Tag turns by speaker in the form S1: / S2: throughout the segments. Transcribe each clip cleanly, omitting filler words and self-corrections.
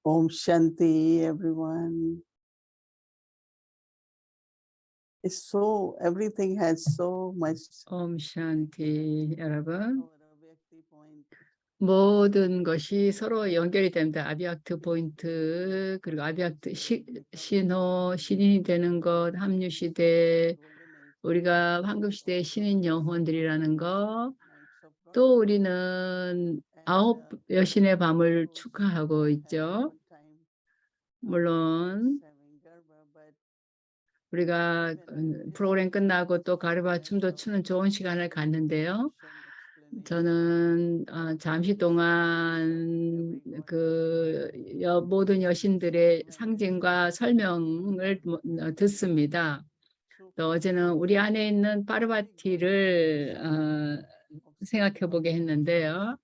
S1: Om Shanti, everyone. It's so, everything has so much.
S2: 옴 샨티 여러분.
S1: Our Avyakti point.
S2: 모든 것이 서로 연결이 됩니다. 아비악트 포인트, 그리고 아비악트 신호, 신인이 되는 것, 합류 시대, 우리가 황금 시대의 신인 영혼들이라는 것, 또 우리는 9 여신의 밤을 축하하고 있죠. 물론 우리가 프로그램 끝나고 또 가르바 춤도 추는 좋은 시간을 갖는데요. 저는 잠시 동안 그 모든 여신들의 상징과 설명을 듣습니다. 또 어제는 우리 안에 있는 파르바티를 생각해 보게 했는데요.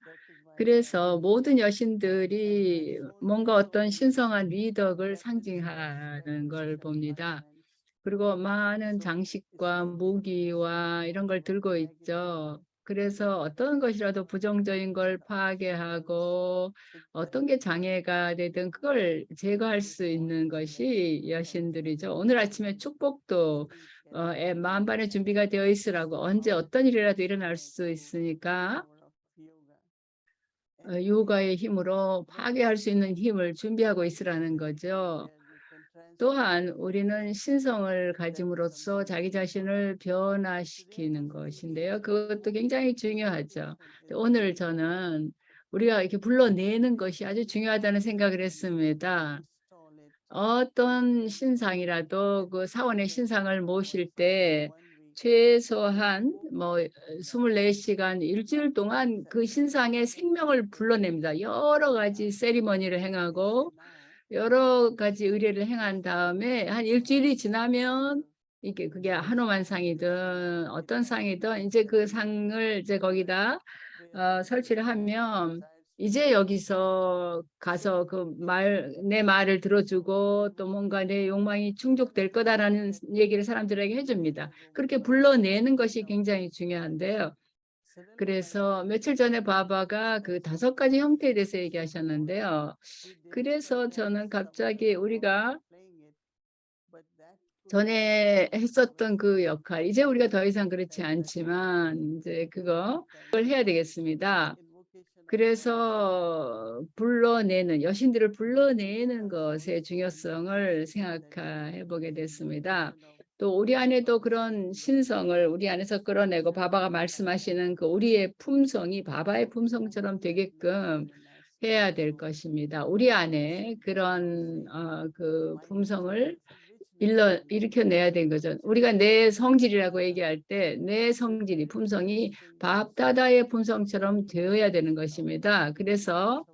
S2: 그래서 모든 여신들이 뭔가 어떤 신성한 리덕을 상징하는 걸 봅니다. 그리고 많은 장식과 무기와 이런 걸 들고 있죠. 그래서 어떤 것이라도 부정적인 걸 파괴하고 어떤 게 장애가 되든 그걸 제거할 수 있는 것이 여신들이죠. 오늘 아침에 축복도 만반의 준비가 되어 있으라고, 언제 어떤 일이라도 일어날 수 있으니까 요가의 힘으로 파괴할 수 있는 힘을 준비하고 있으라는 거죠. 또한 우리는 신성을 가짐으로써 자기 자신을 변화시키는 것인데요. 그것도 굉장히 중요하죠. 오늘 저는 우리가 이렇게 불러내는 것이 아주 중요하다는 생각을 했습니다. 어떤 신상이라도 그 사원의 신상을 모실 때 최소한 뭐 24시간 일주일 동안 그 신상의 생명을 불러냅니다. 여러 가지 세리머니를 행하고 여러 가지 의례를 행한 다음에 한 일주일이 지나면 이게 그게 한오만 상이든 어떤 상이든 이제 그 상을 이제 거기다 설치를 하면 이제 여기서 가서 내 말을 들어주고 또 뭔가 내 욕망이 충족될 거다라는 얘기를 사람들에게 해줍니다. 그렇게 불러내는 것이 굉장히 중요한데요. 그래서 며칠 전에 바바가 그 5가지 형태에 대해서 얘기하셨는데요. 그래서 저는 갑자기 우리가 전에 했었던 그 역할, 이제 우리가 더 이상 그렇지 않지만 이제 그걸 해야 되겠습니다. 그래서 여신들을 불러내는 것의 중요성을 생각해 보게 됐습니다. 또 우리 안에도 그런 신성을 우리 안에서 끌어내고 바바가 말씀하시는 그 우리의 품성이 바바의 품성처럼 되게끔 해야 될 것입니다. 우리 안에 그런 그 품성을 일으켜내야 된 거죠. 우리가 내 성질이라고 얘기할 때 내 성질이 품성이 밥다다의 품성처럼 되어야 되는 것입니다. 그래서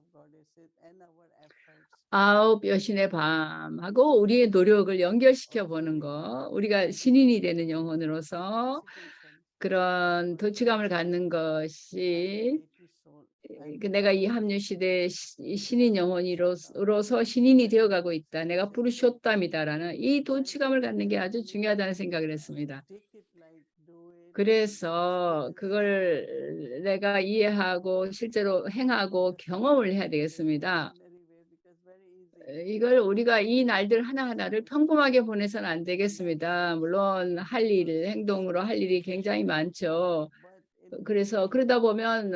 S2: 9 여신의 밤하고 우리의 노력을 연결시켜 보는 거, 우리가 신인이 되는 영혼으로서 그런 도취감을 갖는 것이 내가 이 합류 시대의 신인 영혼으로서 신인이 되어가고 있다. 내가 부르쇼땀이다라는 이 도취감을 갖는 게 아주 중요하다는 생각을 했습니다. 그래서 그걸 내가 이해하고 실제로 행하고 경험을 해야 되겠습니다. 이걸 우리가 이 날들 하나하나를 평범하게 보내서는 안 되겠습니다. 물론 행동으로 할 일이 굉장히 많죠. 그래서 그러다 보면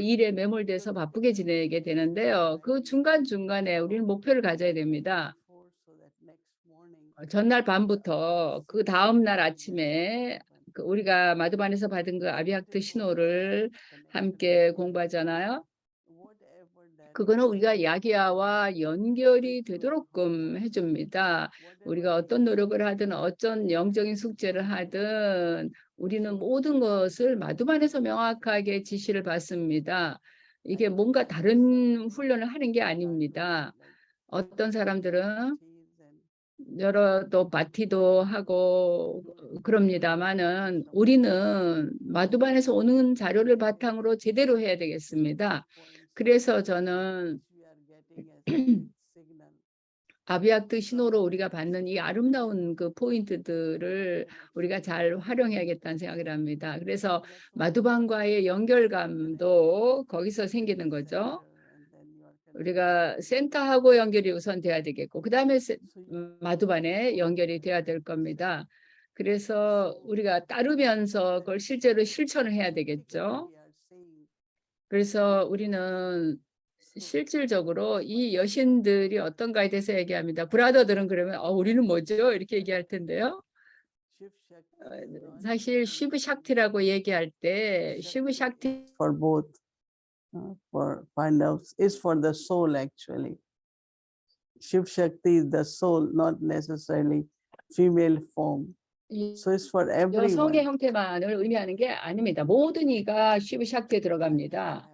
S2: 일에 매몰돼서 바쁘게 지내게 되는데요. 그 중간중간에 우리는 목표를 가져야 됩니다. 전날 밤부터 그 다음 날 아침에 우리가 마두반에서 받은 그 아비학트 신호를 함께 공부하잖아요. 그거는 우리가 야기야와 연결이 되도록끔 해줍니다. 우리가 어떤 노력을 하든 어떤 영적인 숙제를 하든 우리는 모든 것을 마두반에서 명확하게 지시를 받습니다. 이게 뭔가 다른 훈련을 하는 게 아닙니다. 어떤 사람들은 또 바티도 하고 그럽니다만은 우리는 마두반에서 오는 자료를 바탕으로 제대로 해야 되겠습니다. 그래서 저는 아비학트 신호로 우리가 받는 이 아름다운 그 포인트들을 우리가 잘 활용해야겠다는 생각을 합니다. 그래서 마두반과의 연결감도 거기서 생기는 거죠. 우리가 센터하고 연결이 우선 돼야 되겠고 그다음에 마두반에 연결이 돼야 될 겁니다. 그래서 우리가 따르면서 그걸 실제로 실천을 해야 되겠죠. 그래서 우리는 실질적으로 이 여신들이 어떤가에 대해서 얘기합니다. 브라더들은 그러면 우리는 뭐죠? 이렇게 얘기할 텐데요. 사실 시브 샥티라고 얘기할 때 시브 샥티
S1: for both, for kind of is for the soul actually. Shiv Shakti is the soul, not necessarily female form. So it's for
S2: 여성의
S1: everyone.
S2: 형태만을 의미하는 게 아닙니다. 모든 이가 시브 샥티에 들어갑니다.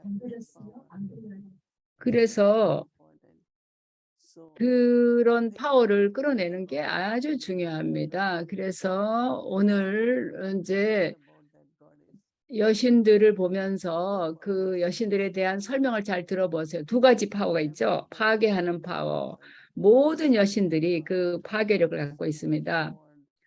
S2: 그래서 그런 파워를 끌어내는 게 아주 중요합니다. 그래서 오늘 이제 여신들을 보면서 그 여신들에 대한 설명을 잘 들어보세요. 두 가지 파워가 있죠. 파괴하는 파워. 모든 여신들이 그 파괴력을 갖고 있습니다.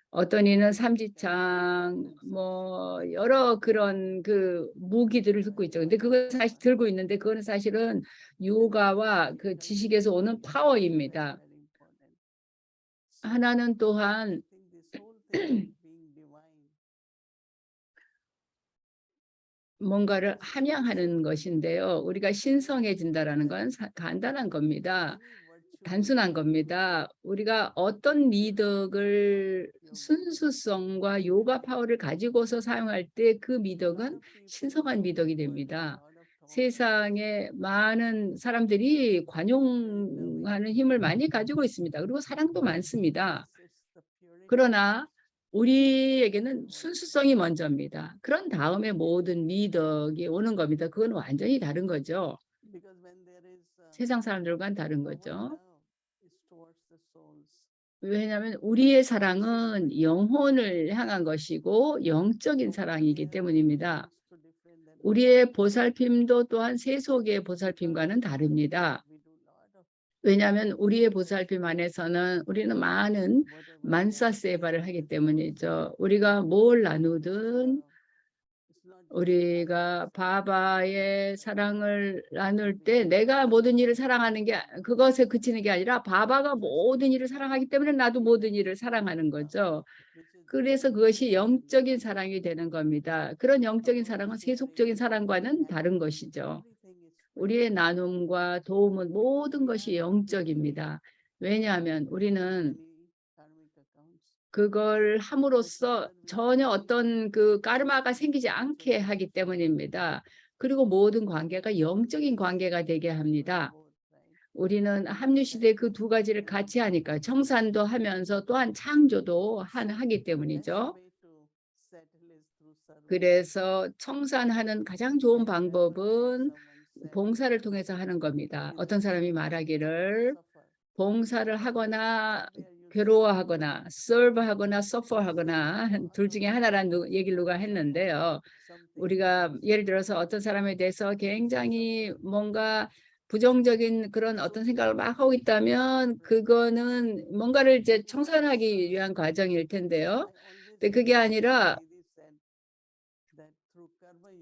S2: 어떤 이는 삼지창 뭐 여러 그런 그 무기들을 듣고 있죠. 근데 그걸 사실 들고 있는데 그거는 사실은 요가와 그 지식에서 오는 파워입니다. 하나는 또한 뭔가를 함양하는 것인데요. 우리가 신성해진다라는 건 간단한 겁니다. 단순한 겁니다. 우리가 어떤 미덕을 순수성과 요가 파워를 가지고서 사용할 때 그 미덕은 신성한 미덕이 됩니다. 세상에 많은 사람들이 관용하는 힘을 많이 가지고 있습니다. 그리고 사랑도 많습니다. 그러나 우리에게는 순수성이 먼저입니다. 그런 다음에 모든 미덕이 오는 겁니다. 그건 완전히 다른 거죠. 세상 사람들과는 다른 거죠. 왜냐하면 우리의 사랑은 영혼을 향한 것이고 영적인 사랑이기 때문입니다. 우리의 보살핌도 또한 세속의 보살핌과는 다릅니다. 왜냐하면 우리의 보살핌 안에서는 우리는 많은 만사세바를 하기 때문이죠. 우리가 뭘 나누든 우리가 바바의 사랑을 나눌 때 내가 모든 일을 사랑하는 게 그것에 그치는 게 아니라 바바가 모든 일을 사랑하기 때문에 나도 모든 일을 사랑하는 거죠. 그래서 그것이 영적인 사랑이 되는 겁니다. 그런 영적인 사랑은 세속적인 사랑과는 다른 것이죠. 우리의 나눔과 도움은 모든 것이 영적입니다. 왜냐하면 우리는 그걸 함으로써 전혀 어떤 그 까르마가 생기지 않게 하기 때문입니다. 그리고 모든 관계가 영적인 관계가 되게 합니다. 우리는 합류시대 그 두 가지를 같이 하니까 청산도 하면서 또한 창조도 하기 때문이죠. 그래서 청산하는 가장 좋은 방법은 봉사를 통해서 하는 겁니다. 어떤 사람이 말하기를 봉사를 하거나 괴로워하거나 serve하거나 suffer하거나 둘 중에 하나라는 얘기를 누가 했는데요. 우리가 예를 들어서 어떤 사람에 대해서 굉장히 뭔가 부정적인 그런 어떤 생각을 막 하고 있다면 그거는 뭔가를 이제 청산하기 위한 과정일 텐데요. 근데 그게 아니라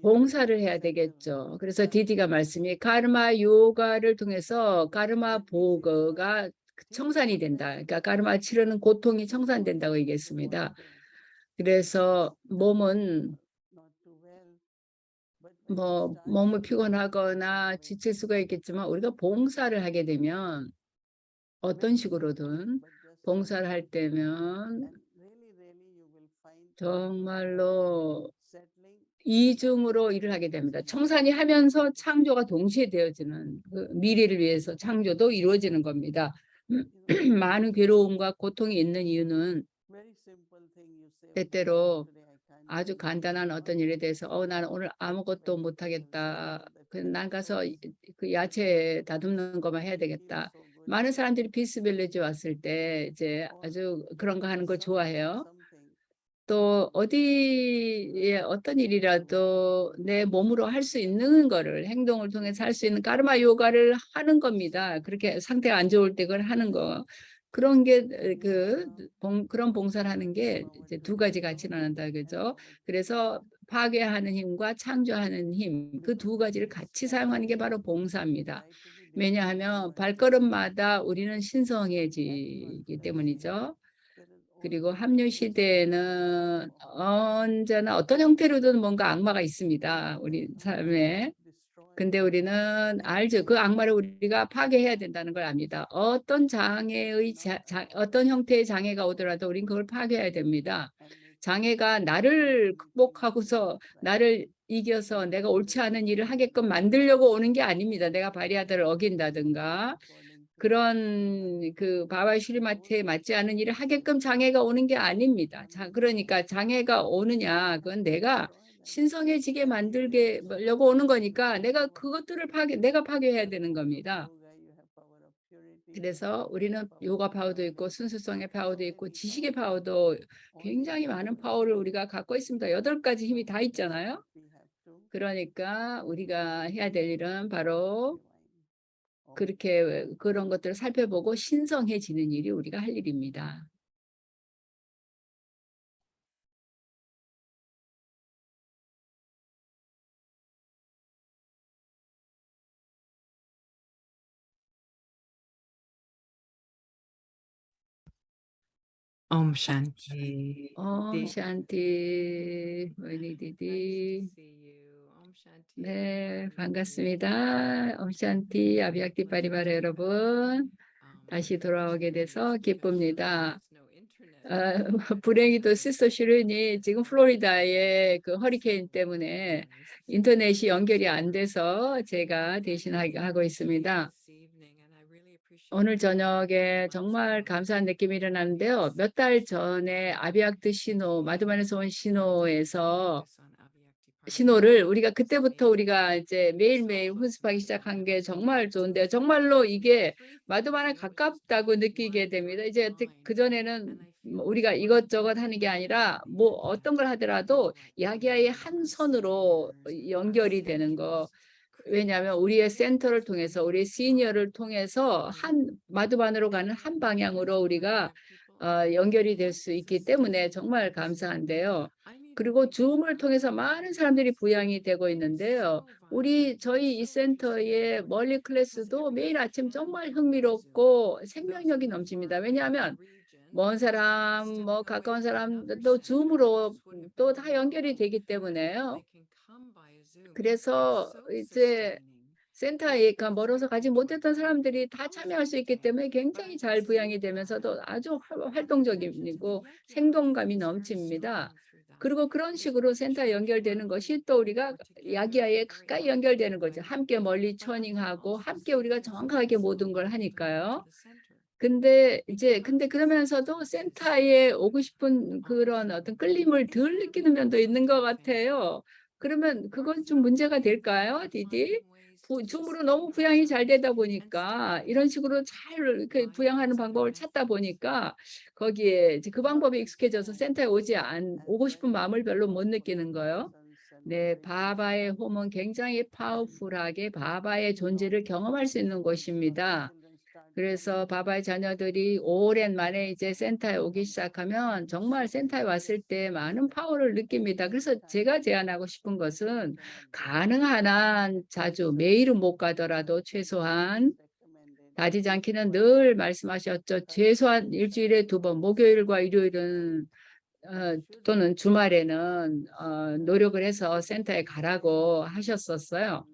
S2: 봉사를 해야 되겠죠. 그래서 디디가 말씀이 카르마 요가를 통해서 카르마 보거가 청산이 된다. 그러니까 카르마 치르는 고통이 청산된다고 얘기했습니다. 그래서 몸은 뭐 몸을 피곤하거나 지칠 수가 있겠지만 우리가 봉사를 하게 되면 어떤 식으로든 봉사를 할 때면 정말로 이중으로 일을 하게 됩니다. 청산이 하면서 창조가 동시에 되어지는 그 미래를 위해서 창조도 이루어지는 겁니다. 많은 괴로움과 고통이 있는 이유는 때때로 아주 간단한 어떤 일에 대해서 나는 오늘 아무것도 못하겠다. 난 가서 그 야채 다듬는 것만 해야 되겠다. 많은 사람들이 피스빌리지 왔을 때 이제 아주 그런 거 하는 거 좋아해요. 또 어디에 어떤 일이라도 내 몸으로 할 수 있는 거를 행동을 통해서 할 수 있는 카르마 요가를 하는 겁니다. 그렇게 상태가 안 좋을 때 그걸 하는 거. 그런 게 그런 봉사를 하는 게 이제 두 가지 같이 나눈다 그죠? 그래서 파괴하는 힘과 창조하는 힘 그 두 가지를 같이 사용하는 게 바로 봉사입니다. 왜냐하면 발걸음마다 우리는 신성해지기 때문이죠. 그리고 합류 시대에는 언제나 어떤 형태로든 뭔가 악마가 있습니다. 우리 삶에. 근데 우리는 알죠. 그 악마를 우리가 파괴해야 된다는 걸 압니다. 어떤 어떤 형태의 장애가 오더라도 우린 그걸 파괴해야 됩니다. 장애가 나를 극복하고서 나를 이겨서 내가 옳지 않은 일을 하게끔 만들려고 오는 게 아닙니다. 내가 바리아들을 어긴다든가 그런 그 바발 슈리마트에 맞지 않은 일을 하게끔 장애가 오는 게 아닙니다. 그러니까 장애가 오느냐, 그건 내가 신성해지게 만들려고 오는 거니까 내가 그것들을 내가 파괴해야 되는 겁니다. 그래서 우리는 요가 파워도 있고 순수성의 파워도 있고 지식의 파워도 굉장히 많은 파워를 우리가 갖고 있습니다. 8가지 힘이 다 있잖아요. 그러니까 우리가 해야 될 일은 바로 그렇게 그런 것들을 살펴보고 신성해지는 일이 우리가 할 일입니다.
S3: Om Shanti.
S2: 옴 샨티 디디.
S3: Om Shanti.
S2: 네, 반갑습니다. 옴 샨티 아비약티 파리바라 여러분. 다시 돌아오게 돼서 기쁩니다. 불행히도 시스터 슈른이 지금 플로리다의 그 허리케인 때문에 인터넷이 연결이 안 돼서 제가 대신하고 있습니다. 오늘 저녁에 정말 감사한 느낌이 일어나는데요. 몇 달 전에 아비약트 신호, 마두만에서 온 신호를 우리가 그때부터 우리가 이제 매일매일 훈습하기 시작한 게 정말 좋은데요. 정말로 이게 마두만에 가깝다고 느끼게 됩니다. 이제 그전에는 우리가 이것저것 하는 게 아니라 뭐 어떤 걸 하더라도 야기야의 한 선으로 연결이 되는 거. 왜냐하면 우리의 센터를 통해서 우리 시니어를 통해서 한 마두반으로 가는 한 방향으로 우리가 연결이 될 수 있기 때문에 정말 감사한데요. 그리고 줌을 통해서 많은 사람들이 부양이 되고 있는데요. 저희 이 센터의 멀리 클래스도 매일 아침 정말 흥미롭고 생명력이 넘칩니다. 왜냐하면 먼 사람, 뭐 가까운 사람도 줌으로 또 다 연결이 되기 때문에요. 그래서 이제 센터에 멀어서 가지 못했던 사람들이 다 참여할 수 있기 때문에 굉장히 잘 부양이 되면서도 아주 활동적이고 생동감이 넘칩니다. 그리고 그런 식으로 센터에 연결되는 것이 또 우리가 야기야에 가까이 연결되는 거죠. 함께 멀리 처닝하고 함께 우리가 정확하게 모든 걸 하니까요. 근데 그러면서도 센터에 오고 싶은 그런 어떤 끌림을 덜 느끼는 면도 있는 것 같아요. 그러면 그건 좀 문제가 될까요, 디디? 줌으로 너무 부양이 잘 되다 보니까 이런 식으로 잘 이렇게 부양하는 방법을 찾다 보니까 거기에 이제 그 방법에 익숙해져서 센터에 오고 싶은 마음을 별로 못 느끼는 거예요. 네, 바바의 홈은 굉장히 파워풀하게 바바의 존재를 경험할 수 있는 곳입니다. 그래서 바바의 자녀들이 오랜만에 이제 센터에 오기 시작하면 정말 센터에 왔을 때 많은 파워를 느낍니다. 그래서 제가 제안하고 싶은 것은 가능한 한 자주 매일은 못 가더라도 최소한 다지지 않기는 늘 말씀하셨죠. 최소한 일주일에 2번, 목요일과 일요일은 또는 주말에는 노력을 해서 센터에 가라고 하셨었어요.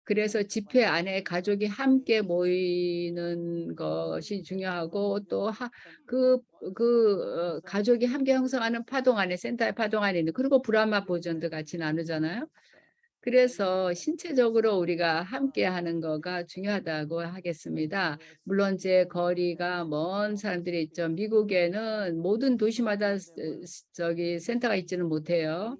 S2: 그래서 집회 안에 가족이 함께 모이는 것이 중요하고 또 가족이 함께 형성하는 파동 안에 센터의 파동 안에 있는 그리고 브라마 보존도 같이 나누잖아요. 그래서 신체적으로 우리가 함께 하는 거가 중요하다고 하겠습니다. 물론 제 거리가 먼 사람들이 있죠. 미국에는 모든 도시마다 저기 센터가 있지는 못해요.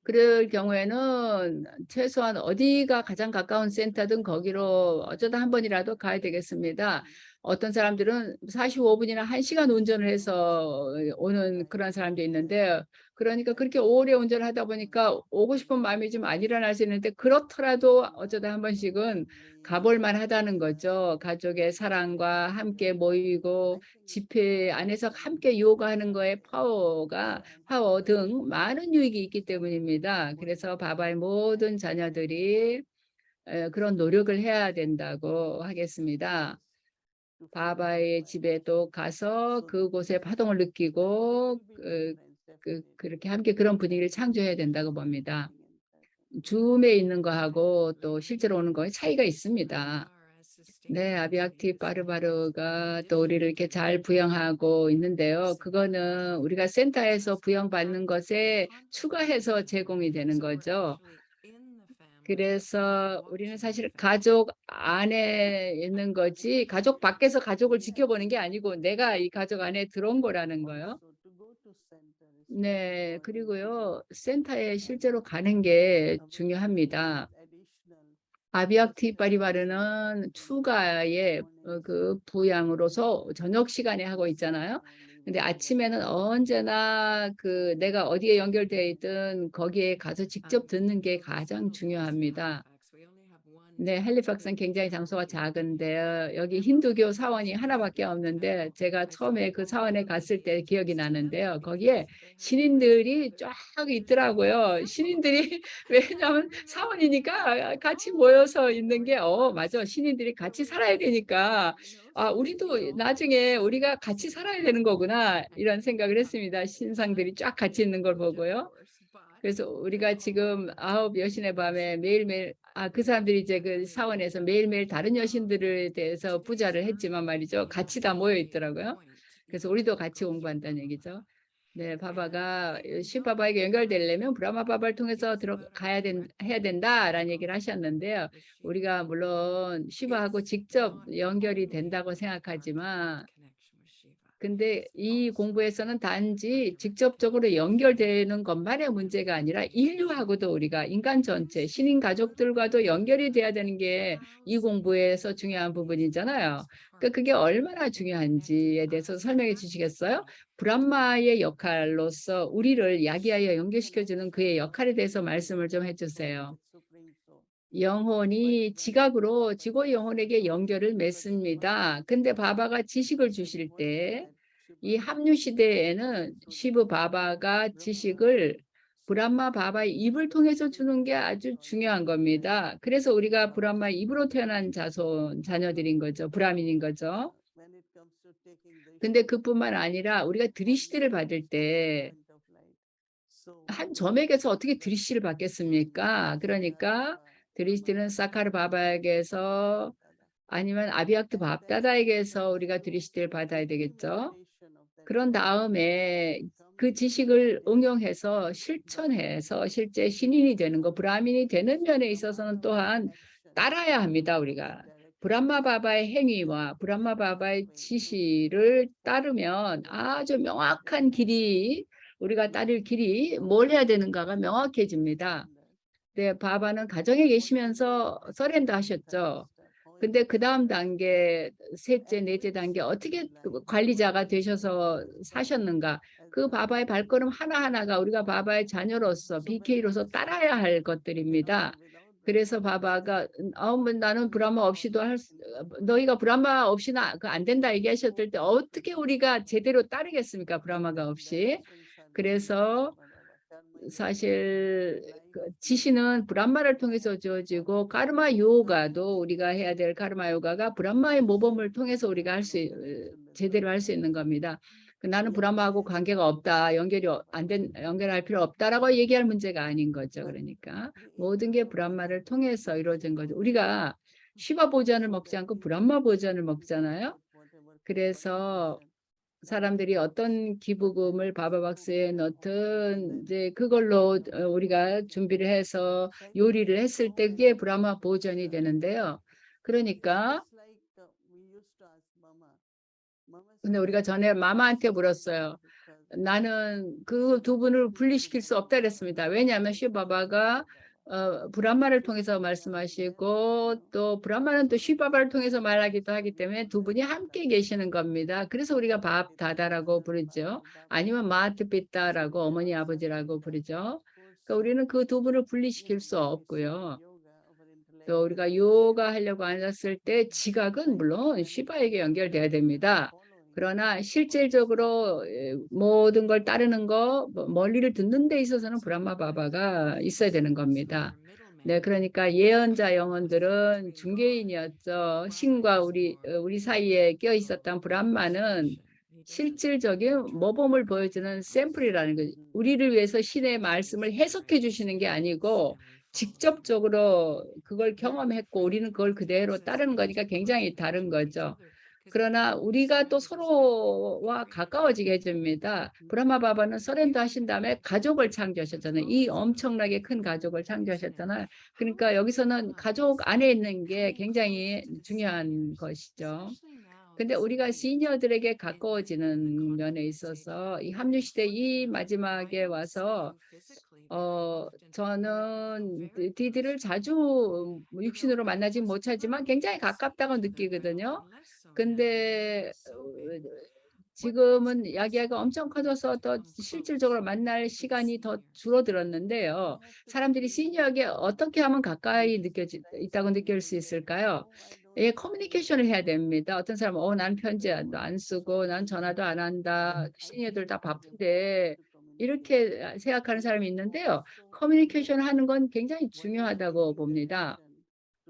S2: 그럴 경우에는 최소한 어디가 가장 가까운 센터든 거기로 어쩌다 한 번이라도 가야 되겠습니다. 어떤 사람들은 45분이나 1시간 운전을 해서 오는 그런 사람도 있는데 그러니까 그렇게 오래 운전을 하다 보니까 오고 싶은 마음이 좀 안 일어날 수 있는데 그렇더라도 어쩌다 한 번씩은 가볼 만하다는 거죠. 가족의 사랑과 함께 모이고 집회 안에서 함께 요가하는 거에 파워 등 많은 유익이 있기 때문입니다. 그래서 바바의 모든 자녀들이 그런 노력을 해야 된다고 하겠습니다. 바바의 집에도 가서 그곳의 파동을 느끼고 그렇게 함께 그런 분위기를 창조해야 된다고 봅니다. 줌에 있는 거하고 또 실제로 오는 거에 차이가 있습니다. 네, 아비악티 파르바르가 또 우리를 이렇게 잘 부양하고 있는데요. 그거는 우리가 센터에서 부양받는 것에 추가해서 제공이 되는 거죠. 그래서 우리는 사실 가족 안에 있는 거지 가족 밖에서 가족을 지켜보는 게 아니고 내가 이 가족 안에 들어온 거라는 거요. 네, 그리고요, 센터에 실제로 가는 게 중요합니다. 아비악티 파리바르는 추가의 그 부양으로서 저녁 시간에 하고 있잖아요. 근데 아침에는 언제나 그 내가 어디에 연결되어 있든 거기에 가서 직접 듣는 게 가장 중요합니다. 네, 헬리팍스는 굉장히 장소가 작은데요. 여기 힌두교 사원이 하나밖에 없는데 제가 처음에 그 사원에 갔을 때 기억이 나는데요. 거기에 신인들이 쫙 있더라고요. 신인들이 왜냐하면 사원이니까 같이 모여서 있는 게 맞아. 신인들이 같이 살아야 되니까 우리도 나중에 우리가 같이 살아야 되는 거구나 이런 생각을 했습니다. 신상들이 쫙 같이 있는 걸 보고요. 그래서 우리가 지금 9 여신의 밤에 매일매일 그 사람들이 이제 그 사원에서 매일매일 다른 여신들에 대해서 부자를 했지만 말이죠. 같이 다 모여 있더라고요. 그래서 우리도 같이 공부한다는 얘기죠. 네, 바바가 시바바에게 연결되려면 브라마 바바를 통해서 해야 된다라는 얘기를 하셨는데요. 우리가 물론 시바하고 직접 연결이 된다고 생각하지만 근데 이 공부에서는 단지 직접적으로 연결되는 것만의 문제가 아니라 인류하고도 우리가 인간 전체, 신인 가족들과도 연결이 돼야 되는 게 이 공부에서 중요한 부분이잖아요. 그러니까 그게 얼마나 중요한지에 대해서 설명해 주시겠어요? 브람마의 역할로서 우리를 야기하여 연결시켜주는 그의 역할에 대해서 말씀을 좀 해주세요. 영혼이 지각으로 지고의 영혼에게 연결을 맺습니다. 근데 바바가 지식을 주실 때 이 합류 시대에는 시브 바바가 지식을 브람마 바바의 입을 통해서 주는 게 아주 중요한 겁니다. 그래서 우리가 브람마 입으로 태어난 자녀들인 거죠. 브라민인 거죠. 근데 그뿐만 아니라 우리가 드리시대를 받을 때 한 점에게서 어떻게 드리시를 받겠습니까? 그러니까 드리시는 사카르 바바에게서 아니면 아비악트 밥다다에게서 우리가 드리시를 받아야 되겠죠. 그런 다음에 그 지식을 응용해서 실천해서 실제 신인이 되는 거, 브라민이 되는 면에 있어서는 또한 따라야 합니다. 우리가 브람마 바바의 행위와 브람마 바바의 지시를 따르면 아주 명확한 길이 우리가 따를 길이 뭘 해야 되는가가 명확해집니다. 네, 바바는 가정에 계시면서 서렌더 하셨죠. 근데 그 다음 단계, 셋째, 넷째 단계 어떻게 관리자가 되셔서 사셨는가? 그 바바의 발걸음 하나하나가 우리가 바바의 자녀로서 BK로서 따라야 할 것들입니다. 그래서 바바가 나는 브라마 없이도 너희가 브라마 없이는 안 된다 얘기하셨을 때 어떻게 우리가 제대로 따르겠습니까? 브라마가 없이. 그래서 사실 지시는 브람마를 통해서 주어지고 카르마 요가도 우리가 해야 될 카르마 요가가 브람마의 모범을 통해서 우리가 제대로 할 수 있는 겁니다. 나는 브람마하고 관계가 없다, 연결할 필요 없다라고 얘기할 문제가 아닌 거죠. 그러니까 모든 게 브람마를 통해서 이루어진 거죠. 우리가 시바 보전을 먹지 않고 브람마 보전을 먹잖아요. 그래서 사람들이 어떤 기부금을 바바박스에 넣든 이제 그걸로 우리가 준비를 해서 요리를 했을 때 그게 브라마 보전이 되는데요. 그러니까 근데 우리가 전에 마마한테 물었어요. 나는 그 두 분을 분리시킬 수 없다 그랬습니다. 왜냐하면 시바바가 브람마를 통해서 말씀하시고 또 브람마는 또 시바바를 통해서 말하기도 하기 때문에 두 분이 함께 계시는 겁니다. 그래서 우리가 밥 다다라고 부르죠. 아니면 마트피타라고 어머니 아버지라고 부르죠. 그러니까 우리는 그 두 분을 분리시킬 수 없고요. 또 우리가 요가 하려고 앉았을 때 지각은 물론 시바에게 연결돼야 됩니다. 그러나 실질적으로 모든 걸 따르는 거, 멀리를 듣는 데 있어서는 브람마 바바가 있어야 되는 겁니다. 네, 그러니까 예언자 영혼들은 중개인이었죠. 신과 우리 사이에 껴 있었던 브람마는 실질적인 모범을 보여주는 샘플이라는 거죠. 우리를 위해서 신의 말씀을 해석해 주시는 게 아니고 직접적으로 그걸 경험했고 우리는 그걸 그대로 따르는 거니까 굉장히 다른 거죠. 그러나 우리가 또 서로와 가까워지게 해줍니다. 브라마 바바는 서렌더 하신 다음에 가족을 창조하셨잖아요. 이 엄청나게 큰 가족을 창조하셨잖아요. 그러니까 여기서는 가족 안에 있는 게 굉장히 중요한 것이죠. 근데 우리가 시니어들에게 가까워지는 면에 있어서 이 합류 시대 이 마지막에 와서 저는 디디를 자주 육신으로 만나지 못하지만 굉장히 가깝다고 느끼거든요. 근데 지금은 이야기가 엄청 커져서 더 실질적으로 만날 시간이 더 줄어들었는데요. 사람들이 시니어에게 어떻게 하면 가까이 있다고 느낄 수 있을까요? 예, 커뮤니케이션을 해야 됩니다. 어떤 사람은 난 편지 안 쓰고 난 전화도 안 한다. 시니어들 다 바쁜데 이렇게 생각하는 사람이 있는데요. 커뮤니케이션 하는 건 굉장히 중요하다고 봅니다.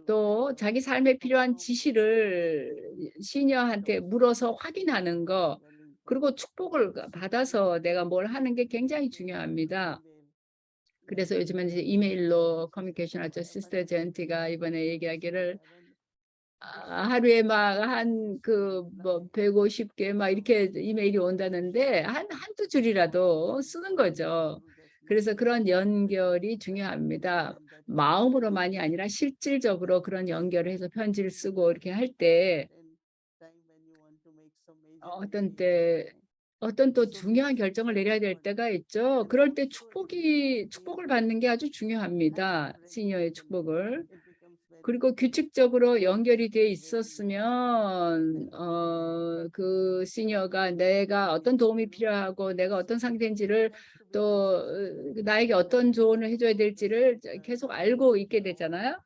S2: 또 자기 삶에 필요한 지시를 시니어한테 물어서 확인하는 거, 그리고 축복을 받아서 내가 뭘 하는 게 굉장히 중요합니다. 그래서 요즘은 이제 이메일로 커뮤니케이션 하죠. 시스터 젠티가 이번에 얘기하기를 하루에 막 한 150개 막 이렇게 이메일이 온다는데 한두 줄이라도 쓰는 거죠. 그래서 그런 연결이 중요합니다. 마음으로만이 아니라 실질적으로 그런 연결을 해서 편지를 쓰고 이렇게 할 때 어떤 또 중요한 결정을 내려야 될 때가 있죠. 그럴 때 축복을 받는 게 아주 중요합니다. 시니어의 축복을. 그리고 규칙적으로 연결이 돼 있었으면 그 시니어가 내가 어떤 도움이 필요하고 내가 어떤 상태인지를 또 나에게 어떤 조언을 해줘야 될지를 계속 알고 있게 되잖아요.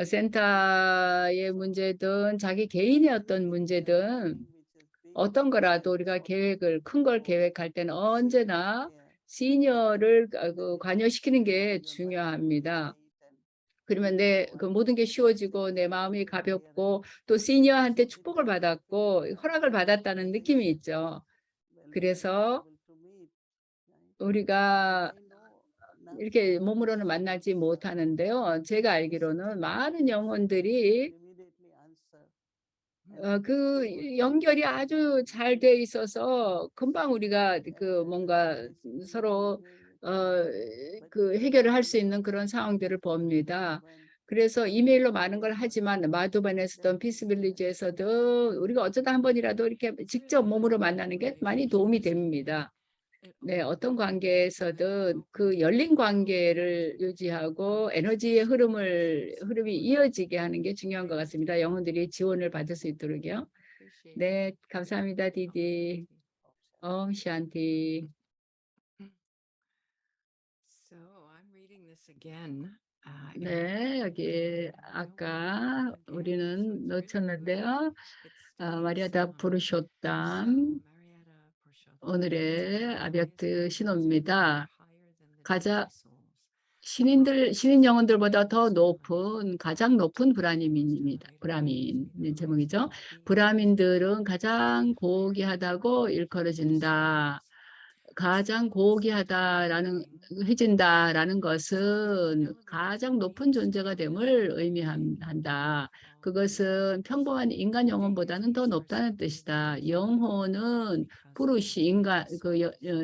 S2: 센터의 문제든 자기 개인의 어떤 문제든 어떤 거라도 우리가 큰 걸 계획할 때는 언제나 시니어를 관여시키는 게 중요합니다. 그러면 그 모든 게 쉬워지고 내 마음이 가볍고 또 시니어한테 축복을 받았고 허락을 받았다는 느낌이 있죠. 그래서 우리가 이렇게 몸으로는 만나지 못하는데요. 제가 알기로는 많은 영혼들이 그 연결이 아주 잘 돼 있어서 금방 우리가 뭔가 서로 해결을 할 수 있는 그런 상황들을 봅니다. 그래서 이메일로 많은 걸 하지만 마두반에서든 피스빌리지에서든 우리가 어쩌다 한 번이라도 이렇게 직접 몸으로 만나는 게 많이 도움이 됩니다. 네, 어떤 관계에서든 그 열린 관계를 유지하고 에너지의 흐름이 이어지게 하는 게 중요한 것 같습니다. 영혼들이 지원을 받을 수 있도록요. 네, 감사합니다, 디디. 샨티. 네, 여기 아까 우리는 놓쳤는데요. 마리아다 부르쇼담 오늘의 아비아트 신호입니다. 신인 영혼들보다 더 높은 가장 높은 브라민입니다. 브라민 제목이죠. 브라민들은 가장 고귀하다고 일컬어진다. 가장 해진다라는 것은 가장 높은 존재가 됨을 의미한다. 그것은 평범한 인간 영혼보다는 더 높다는 뜻이다. 영혼은 부르시 인간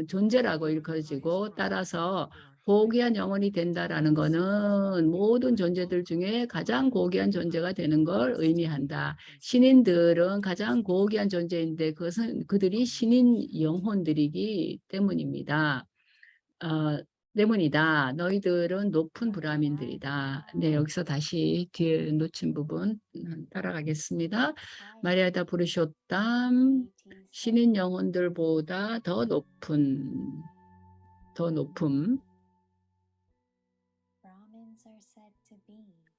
S2: 존재라고 일컬어지고 따라서 고귀한 영혼이 된다라는 것은 모든 존재들 중에 가장 고귀한 존재가 되는 걸 의미한다. 신인들은 가장 고귀한 존재인데 그것은 그들이 신인 영혼들이기 때문입니다. 때문이다. 너희들은 높은 브라민들이다. 네, 여기서 다시 뒤에 놓친 부분 따라가겠습니다. 마리아다 부르셨담 신인 영혼들보다 더 높음.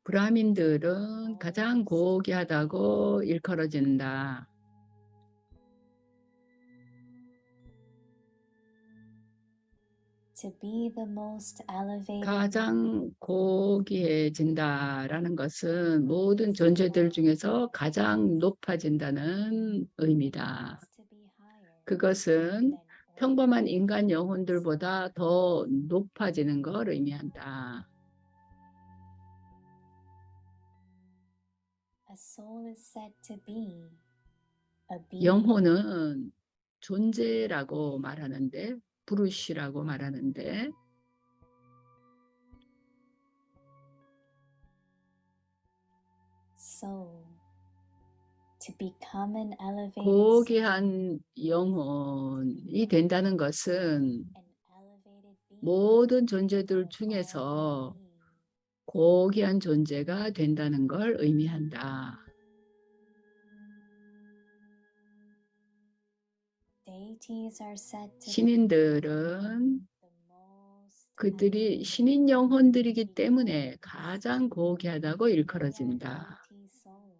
S2: 브라민들은 가장 고귀하다고 일컬어진다.
S4: to be the most elevated
S2: 가장 고귀해진다라는 것은 모든 존재들 중에서 가장 높아진다는 의미다.
S4: to be higher
S2: 그것은
S4: than
S2: 평범한 인간 영혼들보다 더 높아지는 걸 의미한다.
S4: a soul is said to be a being
S2: 영혼은 존재라고 말하는데, 부르시라고 말하는데,
S4: soul to become an elevated
S2: 고귀한 영혼이 된다는 것은
S4: an elevated being
S2: 모든 존재들
S4: of all
S2: 중에서
S4: beings.
S2: 고귀한 존재가 된다는 걸 의미한다.
S4: Deities are said to be
S2: 신인들은
S4: the most
S2: 그들이
S4: elevated
S2: 신인 영혼들이기 때문에 가장 고귀하다고 일컬어진다.
S4: deity souls.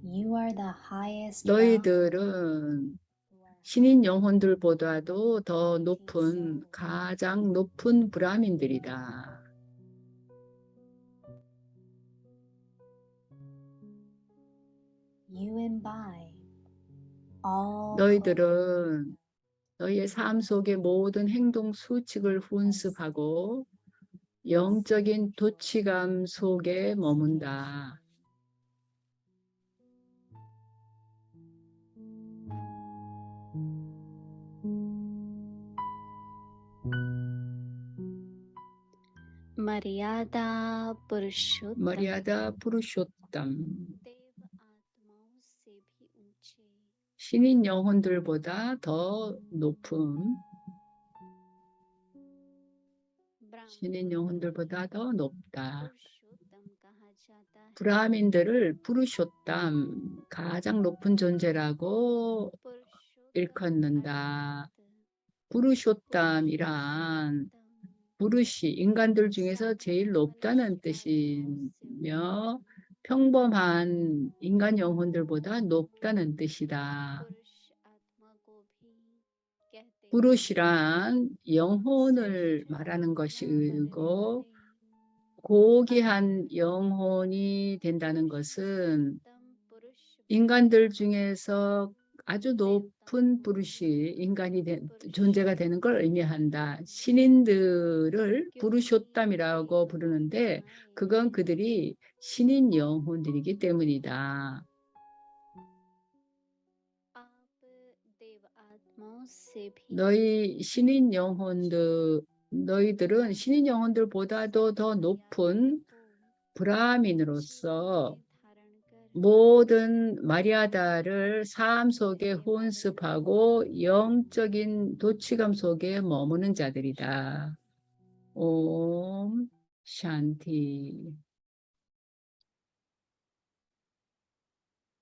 S4: You are the highest
S2: 너희들은
S4: realm who are
S2: 신인 영혼들보다도 더 높은, 가장 높은 브라민들이다.
S4: you imbibe all
S2: 너희들은 너희의 삶 속의 모든 행동 수칙을 훈습하고 영적인 도취감 속에 머문다.
S5: मर्यादा पुरुषोत्तम
S2: 마리아다 푸르쇼땀.
S5: देव आत्माओं से भी ऊंचे
S2: 신인 영혼들보다 더 높은, 신인 영혼들보다 더 높다.
S5: पुरुषोत्तम कहा जाता है
S2: 브라민들을 푸르쇼땀, 가장 높은 존재라고 일컫는다. 푸르쇼땀이란 부르시, 인간들 중에서 제일 높다는 뜻이며 평범한 인간 영혼들보다 높다는 뜻이다. 부르시란 영혼을 말하는 것이고 고귀한 영혼이 된다는 것은 인간들 중에서 아주 높은 부르시, 존재가 되는 걸 의미한다. 신인들을 부르쇼땀이라고 부르는데 그건 그들이 신인 영혼들이기 때문이다. 너희들은 신인 영혼들보다도 더 높은 브라민으로서 모든 마리아다를 삶 속에 혼습하고 영적인 도취감 속에 머무는 자들이다. 옴 샨티.